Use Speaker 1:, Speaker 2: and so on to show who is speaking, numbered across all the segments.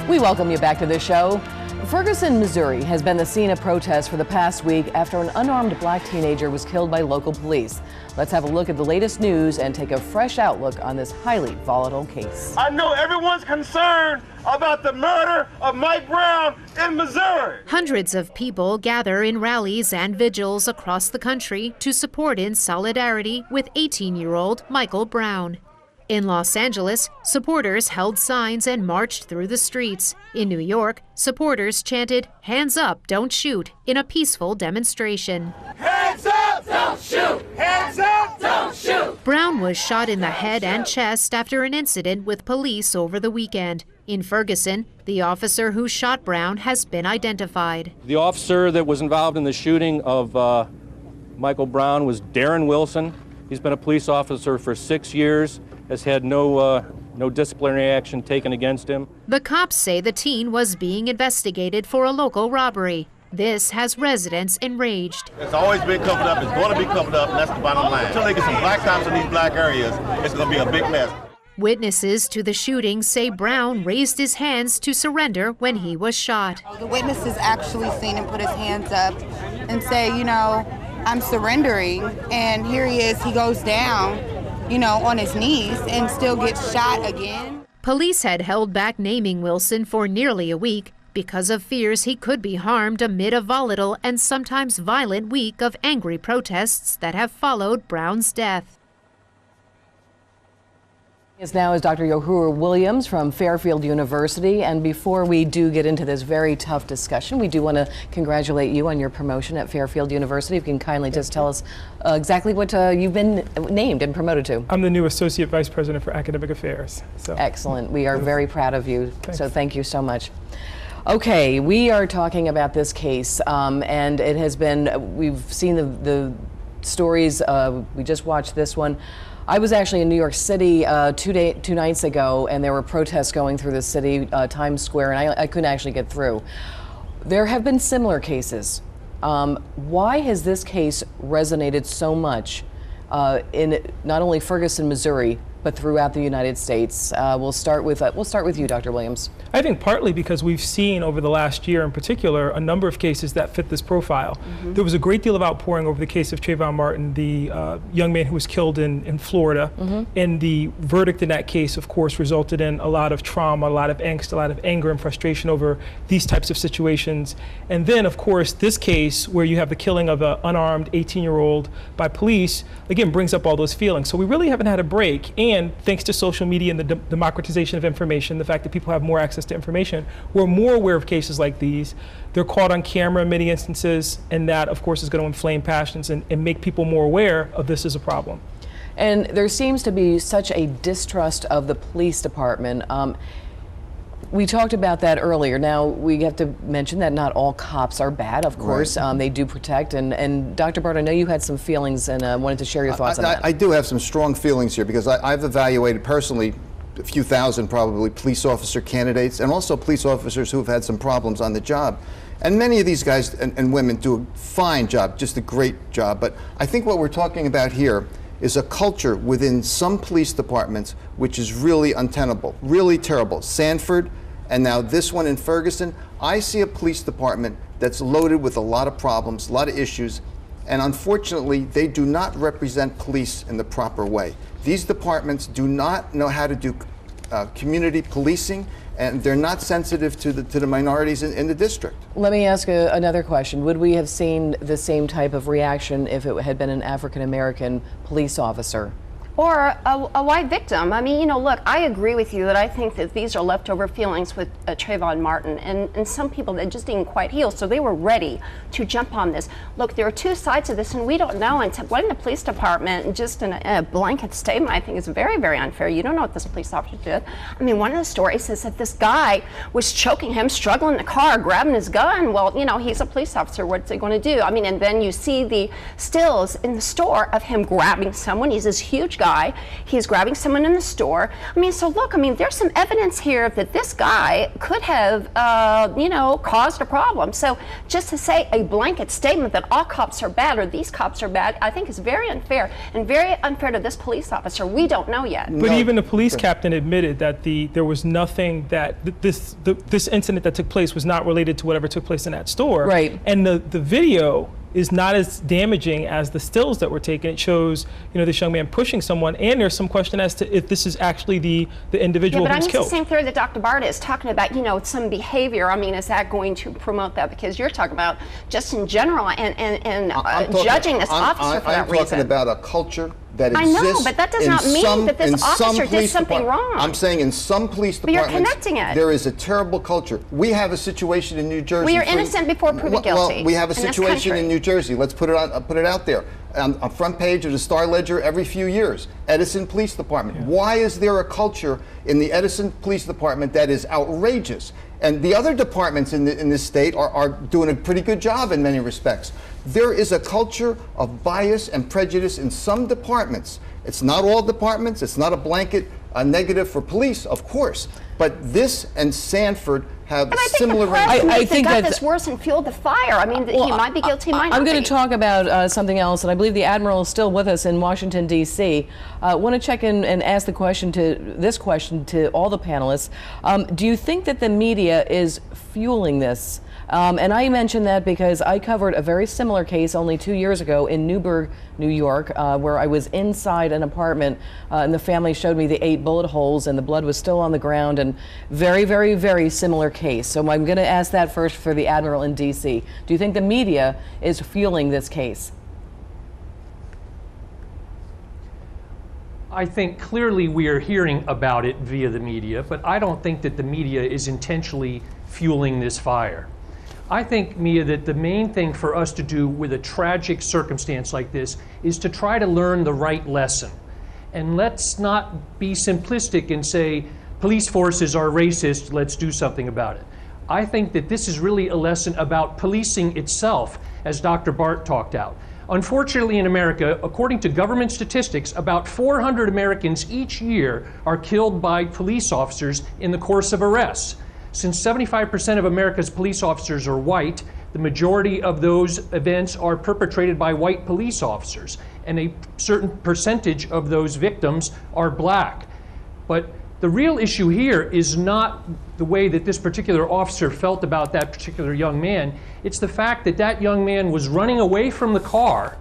Speaker 1: We welcome you back to the show. Ferguson, Missouri has been the scene of protests for the past week after an unarmed black teenager was killed by local police. Let's have a look at the latest news and take a fresh outlook on this highly volatile case.
Speaker 2: I know everyone's concerned about the murder of Mike Brown in Missouri.
Speaker 3: Hundreds of people gather in rallies and vigils across the country to support in solidarity with 18-year-old Michael Brown. In Los Angeles, supporters held signs and marched through the streets. In New York, supporters chanted, "Hands up, don't shoot," in a peaceful demonstration.
Speaker 2: Hands up, don't shoot! Hands up, don't shoot!
Speaker 3: Brown was shot in the head and chest after an incident with police over the weekend. In Ferguson, the officer who shot Brown has been identified.
Speaker 4: The officer that was involved in the shooting of Michael Brown was Darren Wilson. He's been a police officer for 6 years. Has had no disciplinary action taken against him.
Speaker 3: The cops say the teen was being investigated for a local robbery. This has residents enraged.
Speaker 5: It's always been covered up, it's going to be covered up, and that's the bottom line. Until they get some black cops in these black areas, it's going to be a big mess. Witnesses
Speaker 3: to the shooting say Brown raised his hands to surrender when he was shot.
Speaker 6: The witnesses actually seen him put his hands up and say, you know, I'm surrendering, and here he is, he goes down, you know, on his knees and still gets shot again.
Speaker 3: Police had held back naming Wilson for nearly a week because of fears he could be harmed amid a volatile and sometimes violent week of angry protests that have followed Brown's death.
Speaker 1: Now is Dr. Yohuru Williams from Fairfield University, and before we do get into this very tough discussion, we do want to congratulate you on your promotion at Fairfield University. If you can kindly just tell us exactly what you've been named and promoted to.
Speaker 7: I'm the new Associate Vice President for Academic Affairs. So.
Speaker 1: Excellent. We are very proud of you.
Speaker 7: Thanks.
Speaker 1: So thank you so much. Okay, we are talking about this case, and it has been, we've seen the stories, we just watched this one. I was actually in New York City 2 nights ago, and there were protests going through the city, Times Square, and I couldn't actually get through. There have been similar cases. Why has this case resonated so much in not only Ferguson, Missouri, but throughout the United States? We'll start with you, Dr. Williams.
Speaker 7: I think partly because we've seen over the last year in particular a number of cases that fit this profile. Mm-hmm. There was a great deal of outpouring over the case of Trayvon Martin, the young man who was killed in Florida. Mm-hmm. And the verdict in that case, of course, resulted in a lot of trauma, a lot of angst, a lot of anger and frustration over these types of situations. And then, of course, this case where you have the killing of an unarmed 18-year-old by police, again, brings up all those feelings. So we really haven't had a break. And thanks to social media and the democratization of information, the fact that people have more access to information, we're more aware of cases like these. They're caught on camera in many instances, and that, of course, is going to inflame passions and make people more aware of this as a problem.
Speaker 1: And there seems to be such a distrust of the police department. We talked about that earlier. Now, we have to mention that not all cops are bad, of course. Right. They do protect. And Dr. Bart, I know you had some feelings and wanted to share your thoughts on that.
Speaker 8: I do have some strong feelings here because I've evaluated personally a few thousand probably police officer candidates and also police officers who have had some problems on the job. And many of these guys and women do a fine job, just a great job. But I think what we're talking about here is a culture within some police departments which is really untenable, really terrible. Sanford, and now this one in Ferguson. I see a police department that's loaded with a lot of problems, a lot of issues, and unfortunately, they do not represent police in the proper way. These departments do not know how to do community policing, and they're not sensitive to the minorities in the district.
Speaker 1: Let me ask another question. Would we have seen the same type of reaction if it had been an African-American police officer?
Speaker 9: Or a white victim. I mean, you know, look, I agree with you that I think that these are leftover feelings with Trayvon Martin, and some people that just didn't quite heal, so they were ready to jump on this. Look, there are two sides of this, and we don't know. And to blame the police department just in a blanket statement, I think is very, very unfair. You don't know what this police officer did. I mean, one of the stories says that this guy was choking him, struggling in the car, grabbing his gun. Well, you know, he's a police officer. What's he going to do? I mean, and then you see the stills in the store of him grabbing someone. He's this huge guy. guy. He's grabbing someone in the store. I mean, so look, I mean, there's some evidence here that this guy could have, you know, caused a problem. So just to say a blanket statement that all cops are bad or these cops are bad, I think is very unfair and very unfair to this police officer. We don't know yet.
Speaker 7: But even the police captain admitted that there was nothing that this incident that took place was not related to whatever took place in that store.
Speaker 1: Right.
Speaker 7: And the video is not as damaging as the stills that were taken. It shows, you know, this young man pushing someone, and there's some question as to if this is actually the individual who was killed.
Speaker 9: But I mean, it's the same theory that Dr. Bart is talking about, you know, some behavior. I mean, is that going to promote that? Because you're talking about just in general and judging this officer for that reason.
Speaker 8: I'm talking about a culture that exists.
Speaker 9: I know, but that does not mean that this officer did something wrong.
Speaker 8: I'm saying in some police departments,
Speaker 9: but you're connecting it.
Speaker 8: There is a terrible culture. We have a situation in New Jersey.
Speaker 9: We are innocent before proven guilty.
Speaker 8: Well, we have a situation in New Jersey. Let's put it out there. On front page of the Star Ledger every few years. Edison Police Department. Yeah. Why is there a culture in the Edison Police Department that is outrageous? And the other departments in this state are doing a pretty good job in many respects. There is a culture of bias and prejudice in some departments. It's not all departments. It's not a blanket negative for police, of course. But this and Sanford have similar.
Speaker 9: I think that got this worse and fueled the fire. I mean, he might be guilty, might not be.
Speaker 1: I'm going to talk about something else, and I believe the Admiral is still with us in Washington, D.C. I want to check in and ask this question to all the panelists. Do you think that the media is fueling this? And I mention that because I covered a very similar case only 2 years ago in Newburgh, New York, where I was inside an apartment and the family showed me the 8 bullet holes and the blood was still on the ground, and very, very, very similar case. So I'm going to ask that first for the Admiral in D.C. Do you think the media is fueling this case?
Speaker 10: I think clearly we are hearing about it via the media, but I don't think that the media is intentionally fueling this fire. I think, Mia, that the main thing for us to do with a tragic circumstance like this is to try to learn the right lesson. And let's not be simplistic and say, police forces are racist, let's do something about it. I think that this is really a lesson about policing itself, as Dr. Bart talked out. Unfortunately, in America, according to government statistics, about 400 Americans each year are killed by police officers in the course of arrests. Since 75% of America's police officers are white, the majority of those events are perpetrated by white police officers, and a certain percentage of those victims are black. But the real issue here is not the way that this particular officer felt about that particular young man. It's the fact that that young man was running away from the car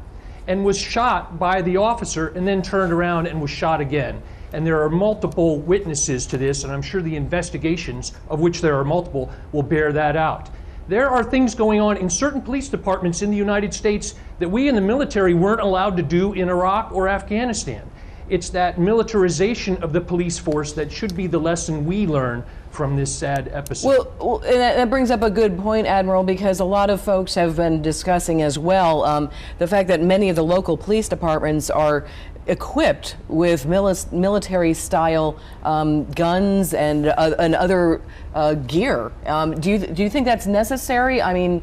Speaker 10: and was shot by the officer and then turned around and was shot again. And there are multiple witnesses to this, and I'm sure the investigations, of which there are multiple, will bear that out. There are things going on in certain police departments in the United States that we in the military weren't allowed to do in Iraq or Afghanistan. It's that militarization of the police force that should be the lesson we learn from this sad episode.
Speaker 1: Well, and that brings up a good point, Admiral, because a lot of folks have been discussing as well the fact that many of the local police departments are equipped with military-style guns and other gear. Do you think that's necessary? I mean,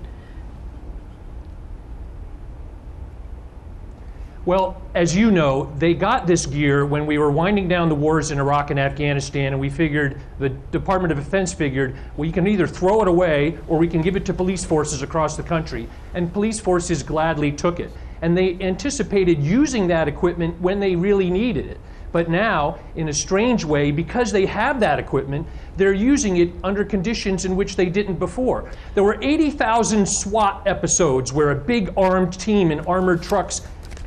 Speaker 10: well, as you know, they got this gear when we were winding down the wars in Iraq and Afghanistan, and we figured, the Department of Defense figured, well, you can either throw it away or we can give it to police forces across the country. And police forces gladly took it. And they anticipated using that equipment when they really needed it. But now, in a strange way, because they have that equipment, they're using it under conditions in which they didn't before. There were 80,000 SWAT episodes where a big armed team in armored trucks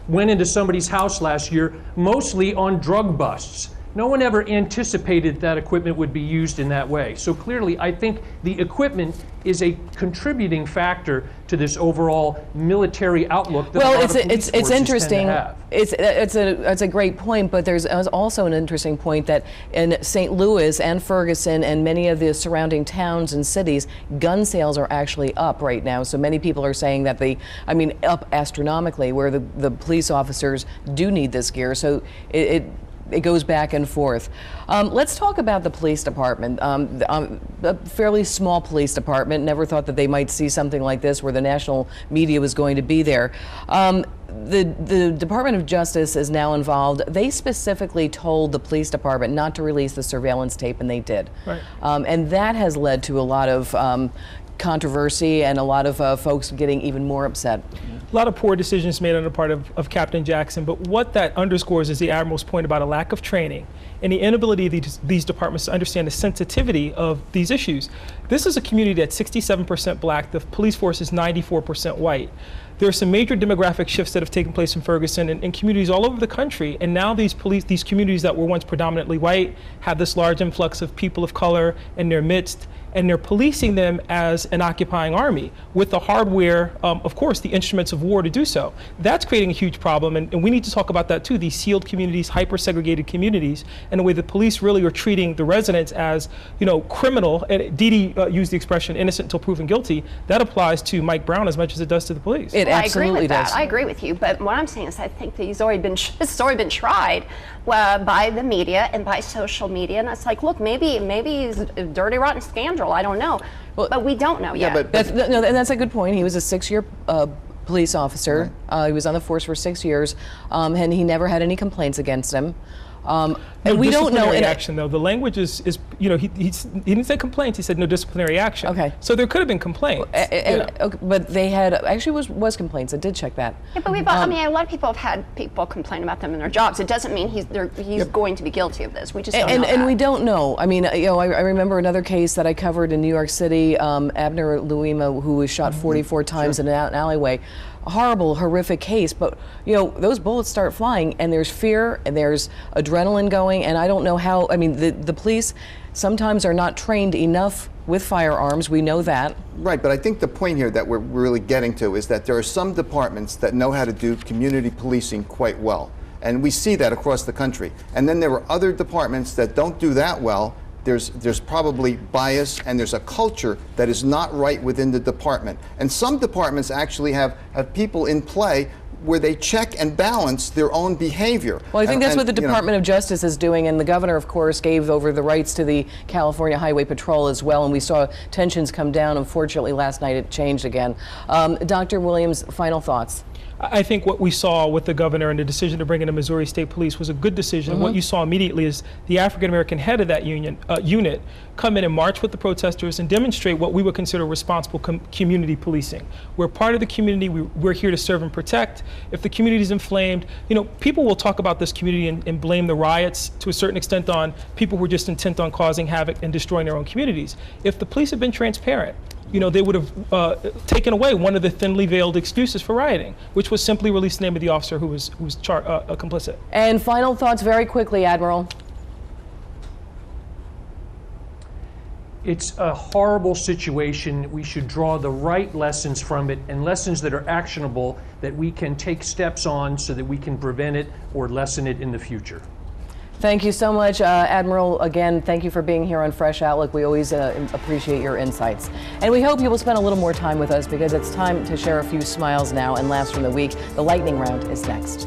Speaker 10: went into somebody's house last year, mostly on drug busts. No one ever anticipated that equipment would be used in that way. So clearly, I think the equipment is a contributing factor to this overall military outlook that
Speaker 1: it's interesting. It's a great point, but there's also an interesting point that in St. Louis and Ferguson and many of the surrounding towns and cities, gun sales are actually up right now. So many people are saying that up astronomically, where the police officers do need this gear. So it goes back and forth. Let's talk about the police department. A fairly small police department. Never thought that they might see something like this where the national media was going to be there. the Department of Justice is now involved. They specifically told the police department not to release the surveillance tape, and they did.
Speaker 7: Right.
Speaker 1: And that has led to a lot of controversy and a lot of folks getting even more upset.
Speaker 7: A lot of poor decisions made on the part of Captain Jackson, but what that underscores is the Admiral's point about a lack of training and the inability of these departments to understand the sensitivity of these issues. This is a community that's 67% black. The police force is 94% white. There are some major demographic shifts that have taken place in Ferguson and communities all over the country, and now these communities that were once predominantly white have this large influx of people of color in their midst, and they're policing them as an occupying army with the hardware, of course, the instruments of war to do so. That's creating a huge problem, and we need to talk about that too, these sealed communities, hyper-segregated communities, and the way the police really are treating the residents as, criminal. And Dee Dee used the expression innocent until proven guilty. That applies to Mike Brown as much as it does to the police.
Speaker 1: It absolutely does.
Speaker 9: I agree with you, but what I'm saying is I think that this has already been tried by the media and by social media, and it's like, look, maybe he's a dirty, rotten scoundrel. I don't know, but we don't know yet.
Speaker 1: And that's a good point. He was a 6-year police officer. Right. He was on the force for 6 years, and he never had any complaints against him. And we don't know.
Speaker 7: Action, though. The language is he didn't say complaints. He said no disciplinary action.
Speaker 1: Okay.
Speaker 7: So there could have been complaints.
Speaker 1: Okay, but they had actually was complaints. I did check that.
Speaker 9: Yeah, but a lot of people have had people complain about them in their jobs. It doesn't mean he's going to be guilty of this. We just don't know.
Speaker 1: And we don't know. I mean, I remember another case that I covered in New York City. Admiral who was shot 44 times in an alleyway. A horrible, horrific case, but those bullets start flying, and there's fear, and there's adrenaline going, and I don't know how. I mean, the police sometimes are not trained enough with firearms. We know that.
Speaker 8: Right, but I think the point here that we're really getting to is that there are some departments that know how to do community policing quite well, and we see that across the country. And then there are other departments that don't do that well. There's probably bias, and there's a culture that is not right within the department. And some departments actually have people in play where they check and balance their own behavior.
Speaker 1: Well, I think that's what the Department of Justice is doing, and the governor, of course, gave over the rights to the California Highway Patrol as well, and we saw tensions come down. Unfortunately, last night it changed again. Dr. Williams, final thoughts.
Speaker 7: I think what we saw with the governor and the decision to bring in the Missouri State Police was a good decision. What you saw immediately is the African-American head of that unit come in and march with the protesters and demonstrate what we would consider responsible community policing. We're part of the community. We're here to serve and protect. If the community is inflamed, people will talk about this community and blame the riots to a certain extent on people who are just intent on causing havoc and destroying their own communities. If the police had been transparent, they would have taken away one of the thinly veiled excuses for rioting, which was simply release the name of the officer who was complicit.
Speaker 1: And final thoughts very quickly, Admiral.
Speaker 10: It's a horrible situation. We should draw the right lessons from it, and lessons that are actionable that we can take steps on so that we can prevent it or lessen it in the future.
Speaker 1: Thank you so much, Admiral. Again, thank you for being here on Fresh Outlook. We always appreciate your insights. And we hope you will spend a little more time with us, because it's time to share a few smiles now and laughs from the week. The lightning round is next.